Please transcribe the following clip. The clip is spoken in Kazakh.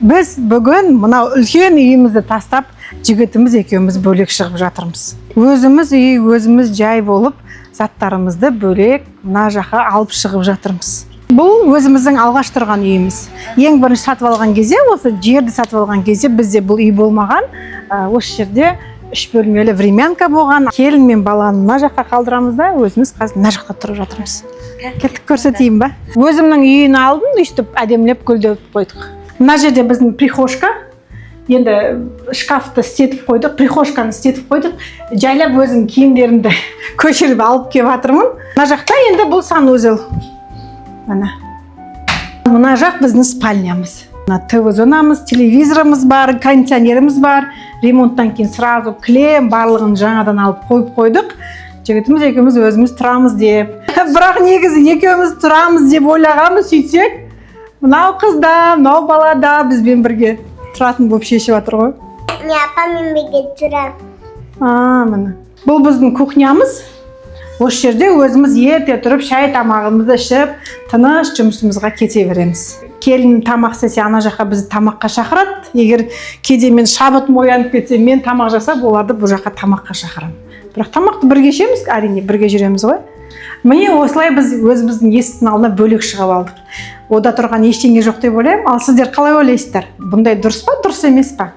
Біз бүгін мына үлкен үйімізді тастап, жігітіміз екеуміз бөлек шығып жатырмыз. Өзіміз үй, өзіміз жай болып, заттарымызды бөлек мына жаққа алып шығып жатырмыз. Бұл өзіміздің алғаш тұрған үйіміз. Ең бірінші сатып алған кезде, осы жерді сатып алған кезде бізде бұл үй болмаған. Осы жерде 3 бөлмелі времянка болған. Келін мен баланы мына жаққа қалдырамыз да, өзіміз қазір мына жақта тұрып жатырмыз. Кеттік, көрсетейін ба? Өзімнің үйін алдым, өйстіп әдемілеп гүлдеп қойдық. Мына жерде біздің прихожка. Енді шкафты істетіп қойдық, прихожканы істетіп қойдық. Жайлап өзім киімдерімді көшіріп алып келіп жатырмын. Мына жақта енді бұл санузел. Мына жақ біздің спальнямыз. ТВ зонамыз, телевизорымыз бар, кондиционеріміз бар. Ремонттан кейін сразу кілем барлығын жаңадан алып қойып қойдық. Жігітіміз екеуміз өзіміз тұрамыз деп. Бірақ негізі екеуміз тұрамыз деп ойлағанбыз, сөйтсек, мынау қызда, мынау балада бізбен бірге тұратын болып шешіп жатыр ғой. Мен апаммен бірге тұрамын. Міне. Бұл біздің кухнямыз. Осы жерде өзіміз ерте тұрып, шай тамағымызды ішіп, тыныш жұмысымызға кете береміз. Келін тамақ істесе, ана жаққа бізді тамаққа шақырады. Егер кейде мен шабытым оянып кетсе, мен тамақ жасап, оларды бұл жаққа тамаққа шақырамын. Бірақ тамақты бірге ішеміз, әрине бірге жүреміз ғой. Міне осылай біз өзіміздің есіктің алдына бөлек шығып алдық. Ода тұрған ештеңе жоқ деп ойлаймын. Ал сіздер қалай ойлайсыздар? Бұндай дұрыс па, дұрыс емес па?